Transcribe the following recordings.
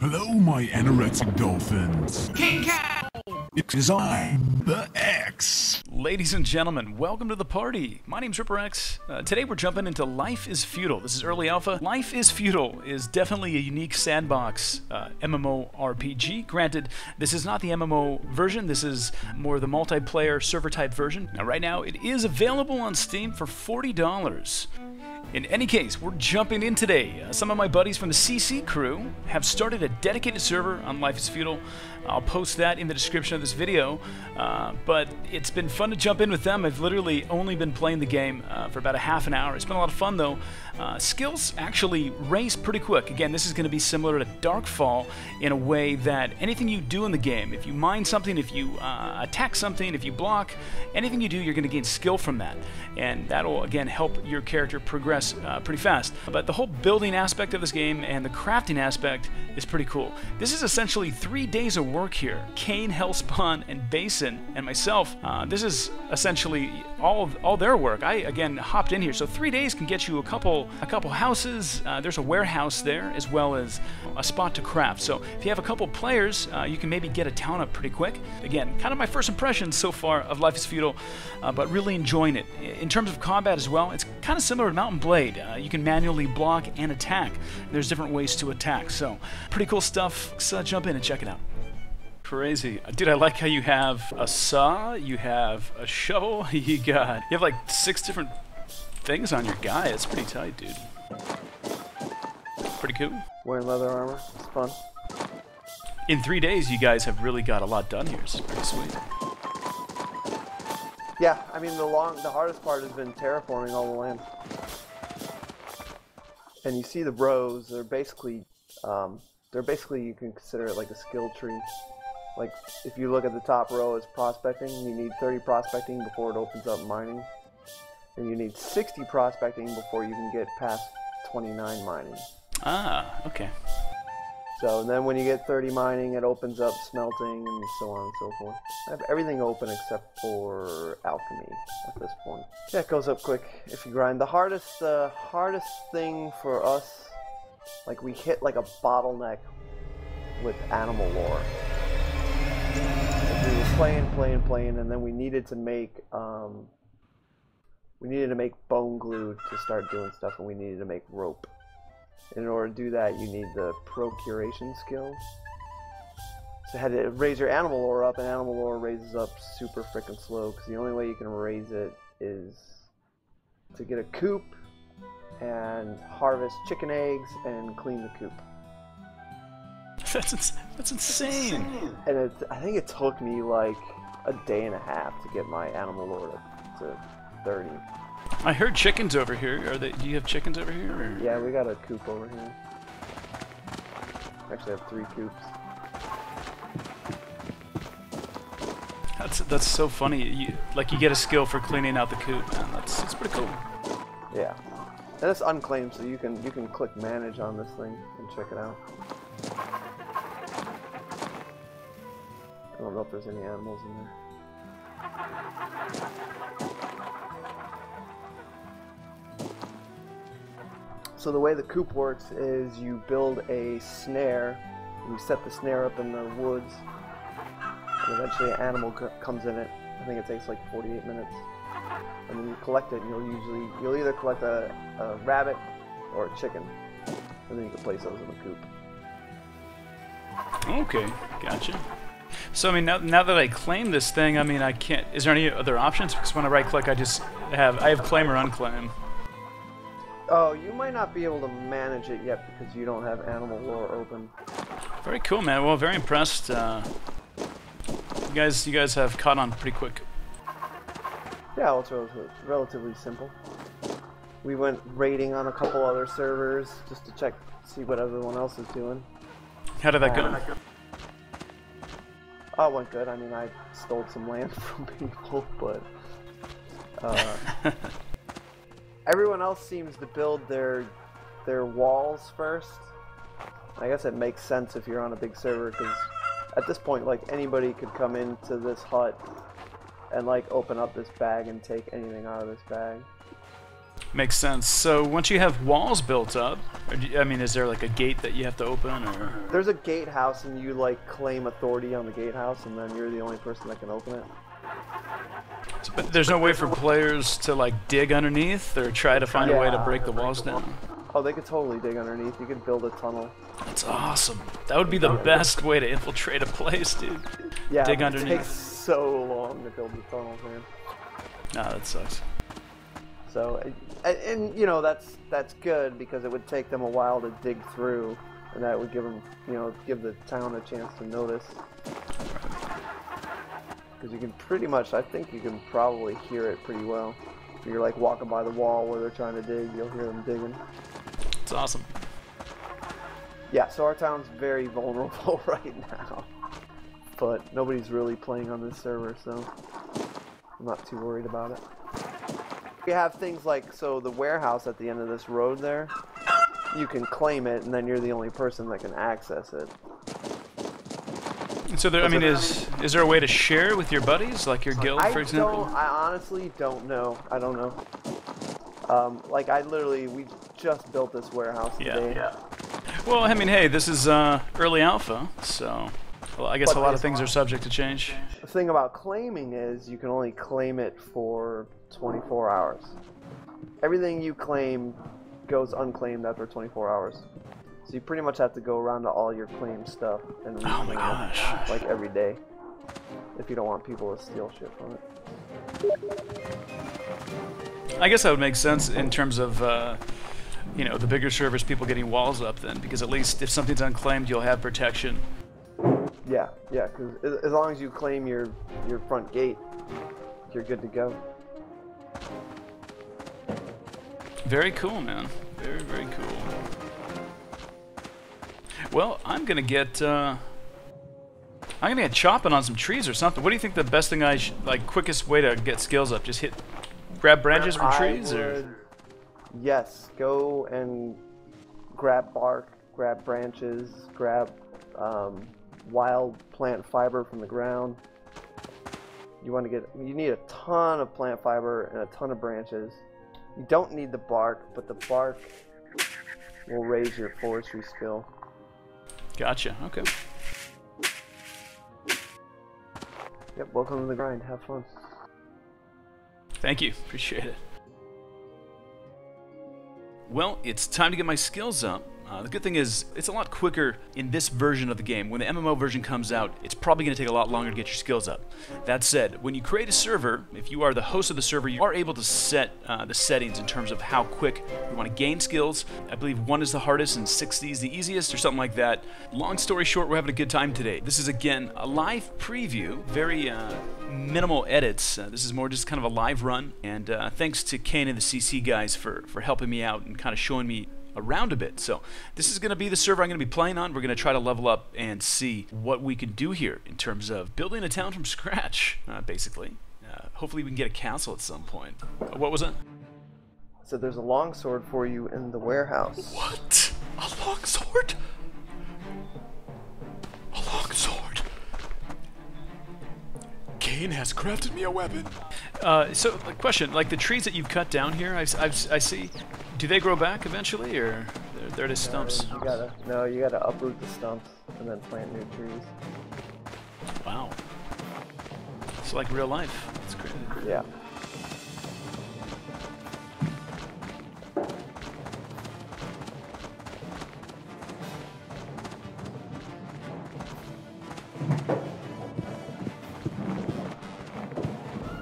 Hello, my anorexic dolphins. It is I, the X. Ladies and gentlemen, welcome to the party. My name's RipperX. Today we're jumping into Life is Feudal. This is early alpha. Life is Feudal is definitely a unique sandbox MMORPG. Granted, this is not the MMO version. This is more the multiplayer server type version. Now, right now, it is available on Steam for $40. In any case, we're jumping in today. Some of my buddies from the CC crew have started a dedicated server on Life is Feudal. I'll post that in the description of this video, but it's been fun to jump in with them. I've literally only been playing the game for about a half an hour. It's been a lot of fun though. Skills actually raise pretty quick. Again, this is going to be similar to Darkfall in a way that anything you do in the game, if you mine something, if you attack something, if you block, anything you do, you're going to gain skill from that. And that'll, again, help your character progress pretty fast. But the whole building aspect of this game and the crafting aspect is pretty cool. This is essentially 3 days of work here. Kane, Hellspawn, and Basin, and myself, this is essentially all their work. I, again, hopped in here. So 3 days can get you a couple houses. There's a warehouse there, as well as a spot to craft. So if you have a couple players, you can maybe get a town up pretty quick. Again, kind of my first impressions so far of Life is Feudal, but really enjoying it. In terms of combat as well, it's kind of similar to Mountain Blade. You can manually block and attack. There's different ways to attack. So pretty cool stuff. Let's jump in and check it out. Crazy. Dude, I like how you have a saw, you have a shovel, you have like 6 different things on your guy. It's pretty tight, dude. Pretty cool. Wearing leather armor. It's fun. In 3 days, you guys have really got a lot done here. It's pretty sweet. Yeah, I mean the hardest part has been terraforming all the land. And you see the rows, they're basically you can consider it like a skill tree. Like if you look at the top row is prospecting, you need 30 prospecting before it opens up mining. And you need 60 prospecting before you can get past 29 mining. Ah, okay. So and then when you get 30 mining, it opens up smelting and so on and so forth. I have everything open except for alchemy at this point. Yeah, it goes up quick if you grind. The hardest thing for us, like we hit like a bottleneck with animal lore. Like we were playing, and then we needed to make bone glue to start doing stuff, and we needed to make rope. In order to do that, you need the procuration skill. So you had to raise your animal lore up, and animal lore raises up super freaking slow, because the only way you can raise it is to get a coop and harvest chicken eggs and clean the coop. That's insane. And I think it took me like a day and a half to get my animal lore to 30. I heard chickens over here. Do you have chickens over here? Or? Yeah, we got a coop over here. Actually, I have 3 coops. That's so funny. You get a skill for cleaning out the coop, man. That's pretty cool. Yeah, and it's unclaimed, so you can click manage on this thing and check it out. I don't know if there's any animals in there. So the way the coop works is you build a snare, and you set the snare up in the woods, and eventually an animal comes in it. I think it takes like 48 minutes. And then you collect it, and you'll either collect a rabbit or a chicken, and then you can place those in the coop. Okay, gotcha. So I mean, now that I claim this thing, I mean, I can't. Is there any other options? Because when I right-click, I have claim or unclaim. Oh, you might not be able to manage it yet because you don't have animal lore open. Very cool, man. Well, very impressed. You guys have caught on pretty quick. Yeah, well, it's relatively simple. We went raiding on a couple other servers just to see what everyone else is doing. How did that go? Oh, it went good. I mean, I stole some land from people, but everyone else seems to build their walls first. I guess it makes sense if you're on a big server, because at this point, like, anybody could come into this hut and like open up this bag and take anything out of this bag. Makes sense. So once you have walls built up, I mean, is there like a gate that you have to open, or? There's a gatehouse, and you like claim authority on the gatehouse, and then you're the only person that can open it. But there's no way for players to like dig underneath or try to find a way to break the walls down? Oh, they could totally dig underneath. You could build a tunnel. That's awesome. That would be the best way to infiltrate a place, dude. Yeah, dig it underneath. takes so long to build the tunnels, man. Nah, that sucks. So, and you know, that's good because it would take them a while to dig through, and that would give them, you know, give the town a chance to notice. Because you can pretty much, I think you can probably hear it pretty well. If you're like walking by the wall where they're trying to dig, you'll hear them digging. It's awesome. Yeah, so our town's very vulnerable right now. But nobody's really playing on this server, so I'm not too worried about it. We have things like, so the warehouse at the end of this road there, you can claim it, and then you're the only person that can access it. So there, I mean, is there a way to share with your buddies, like your guild, for example? I honestly don't know. I don't know. Like we just built this warehouse today. Yeah. Well, I mean, hey, this is early alpha, so well, I guess a lot of things are subject to change. The thing about claiming is you can only claim it for 24 hours. Everything you claim goes unclaimed after 24 hours. So you pretty much have to go around to all your claimed stuff and reclaim it, like every day, if you don't want people to steal shit from it. I guess that would make sense in terms of, you know, the bigger servers, people getting walls up then, because at least if something's unclaimed, you'll have protection. Yeah, because as long as you claim your front gate, you're good to go. Very cool, man. Very, very cool. Well, I'm gonna get chopping on some trees or something. What do you think the best thing quickest way to get skills up? Just grab branches from trees, or? Yes, go and grab bark, grab branches, grab wild plant fiber from the ground. You need a ton of plant fiber and a ton of branches. You don't need the bark, but the bark will raise your forestry skill. Gotcha, okay. Yep, welcome to the grind. Have fun. Thank you, appreciate it. Well, it's time to get my skills up. The good thing is, it's a lot quicker in this version of the game. When the MMO version comes out, it's probably going to take a lot longer to get your skills up. That said, when you create a server, if you are the host of the server, you are able to set the settings in terms of how quick you want to gain skills. I believe 1 is the hardest and 60 is the easiest, or something like that. Long story short, we're having a good time today. This is, again, a live preview, very minimal edits. This is more just kind of a live run, and thanks to Kane and the CC guys for helping me out and kind of showing me around a bit. So this is going to be the server I'm going to be playing on. We're going to try to level up and see what we can do here in terms of building a town from scratch, basically. Hopefully we can get a castle at some point. What was it? So there's a longsword for you in the warehouse. What? A longsword? A longsword? Kane has crafted me a weapon. So, a question, like the trees that you've cut down here, I see, do they grow back eventually, or they're just stumps? You gotta uproot the stumps and then plant new trees. Wow. It's like real life. It's crazy. Yeah.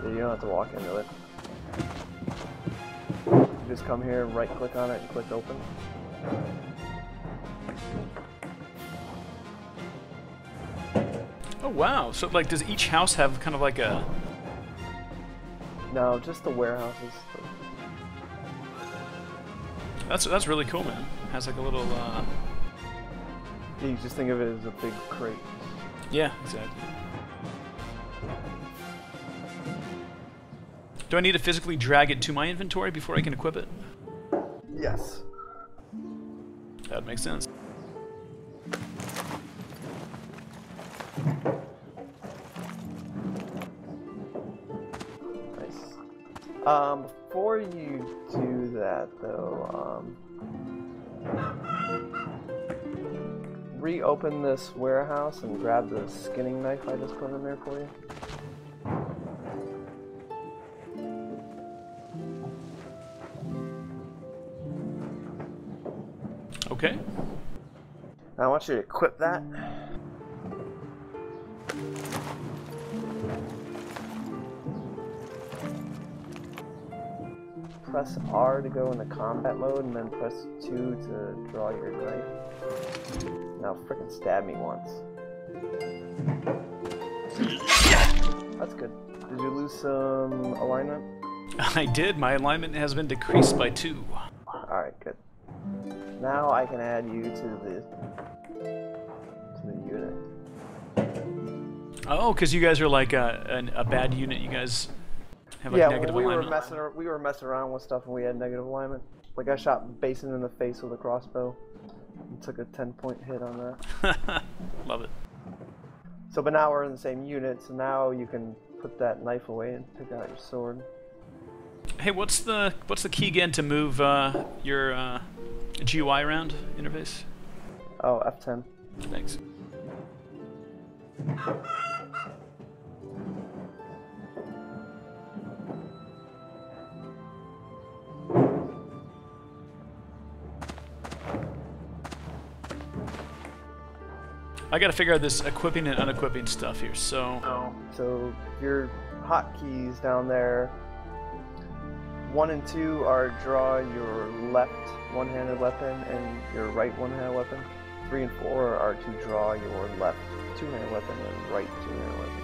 You don't have to walk into it. You just come here, right click on it, and click open. Oh wow, so like does each house have kind of like a... No, just the warehouses. That's really cool, man. It has like a little You just think of it as a big crate. Yeah, exactly. Do I need to physically drag it to my inventory before I can equip it? Yes. That would make sense. Nice. Before you do that, though, reopen this warehouse and grab the skinning knife I just put in there for you. Okay. I want you to equip that. Press R to go into combat mode, and then press 2 to draw your knife. Now frickin' stab me once. That's good. Did you lose some alignment? I did. My alignment has been decreased by 2. Alright, good. Now I can add you to the unit. Oh, because you guys are like a bad unit. You guys have like negative alignment. We were messing around with stuff and we had negative alignment. Like I shot Basin in the face with a crossbow and took a 10-point hit on that. Love it. So, but now we're in the same unit, so now you can put that knife away and pick out your sword. Hey, what's the key again to move your GUI around interface? Oh, F10. Thanks. I gotta figure out this equipping and unequipping stuff here, so... So, your hotkeys down there, 1 and 2 are draw your left one-handed weapon and your right one-handed weapon. 3 and 4 are to draw your left two-handed weapon and right two-handed weapon.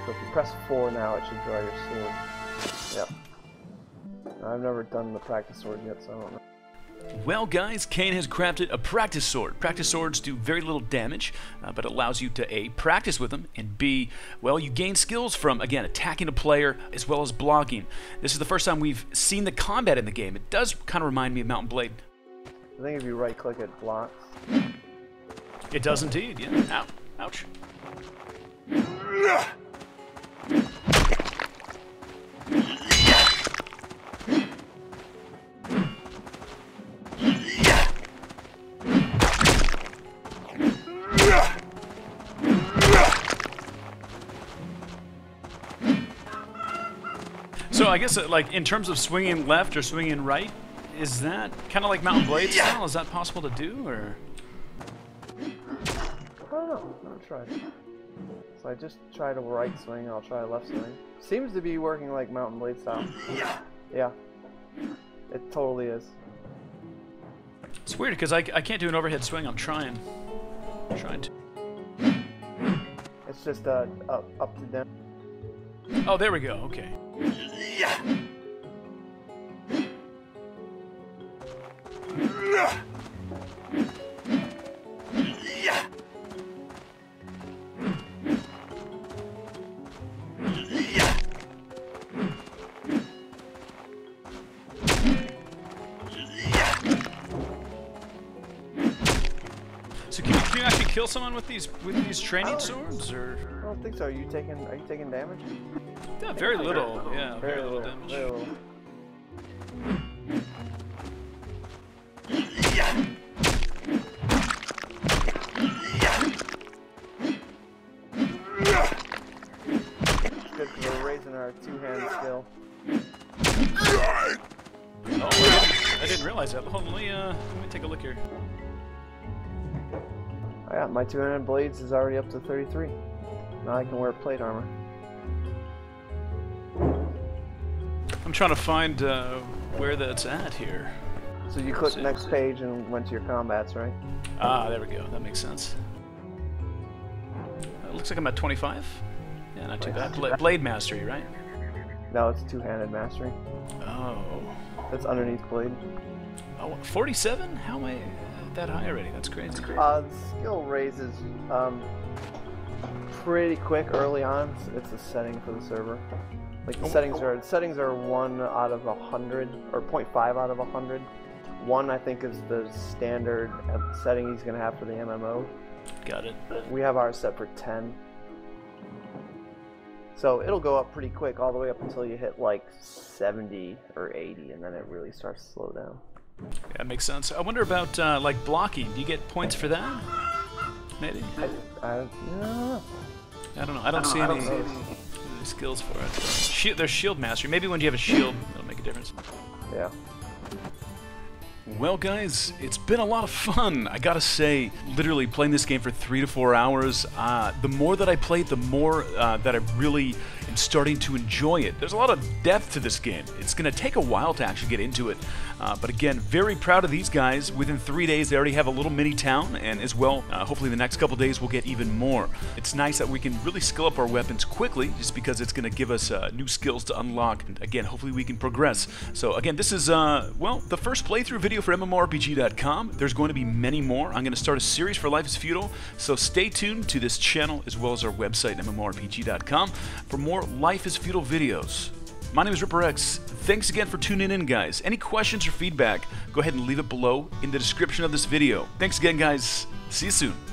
So if you press 4 now, it should draw your sword. Yep. I've never done the practice sword yet, so I don't know. Well, guys, Kane has crafted a practice sword. Practice swords do very little damage, but allows you to A, practice with them, and B, well, you gain skills from, again, attacking a player as well as blocking. This is the first time we've seen the combat in the game. It does kind of remind me of Mountain Blade. I think if you right-click it blocks. It does indeed, yeah. Ow. Ouch. So I guess, like, in terms of swinging left or swinging right, is that kind of like Mountain Blade style? Is that possible to do, or? I don't know. I'll try it. So I just tried a right swing, I'll try a left swing. Seems to be working like Mountain Blade style. Yeah. It totally is. It's weird, because I can't do an overhead swing. I'm trying. To. It's just up to down. Oh, there we go. Okay. So can you actually kill someone with these training swords, or? I don't think so. Are you taking damage? Yeah, very little. Yeah, very little damage. Very little. It's good because we're raising our two-hand skill. Oh, I didn't realize that. Let me take a look here. Yeah, my two-handed blades is already up to 33. Now I can wear plate armor. I'm trying to find where that's at here. So you click next page and went to your combats, right? Ah, there we go. That makes sense. It looks like I'm at 25. Yeah, not too bad. Blade mastery, right? No, it's two-handed mastery. Oh. That's underneath blade. Oh, 47? How am I that high already? That's crazy. The skill raises pretty quick early on. It's a setting for the server. Like the settings are 1 out of 100 or 0.5 out of 100. 1 I think is the standard setting he's gonna have for the MMO. Got it. We have ours set for 10. So it'll go up pretty quick, all the way up until you hit like 70 or 80, and then it really starts to slow down. Yeah, that makes sense. I wonder about like blocking. Do you get points for that? Maybe. I don't know. I don't know. I don't see any skills for it. There's shield mastery. Maybe when you have a shield, it'll make a difference. Yeah. Well, guys, it's been a lot of fun. I gotta say, literally playing this game for 3 to 4 hours, the more that I play it, the more that I really am starting to enjoy it. There's a lot of depth to this game. It's gonna take a while to actually get into it. But again, very proud of these guys. Within 3 days, they already have a little mini town, and as well, hopefully the next couple days we'll get even more. It's nice that we can really skill up our weapons quickly, just because it's gonna give us new skills to unlock. And again, hopefully we can progress. So again, this is, well, the first playthrough video for MMORPG.com. There's going to be many more. I'm going to start a series for Life is Feudal, so stay tuned to this channel as well as our website, MMORPG.com, for more Life is Feudal videos. My name is RipperX. Thanks again for tuning in, guys. Any questions or feedback, go ahead and leave it below in the description of this video. Thanks again, guys. See you soon.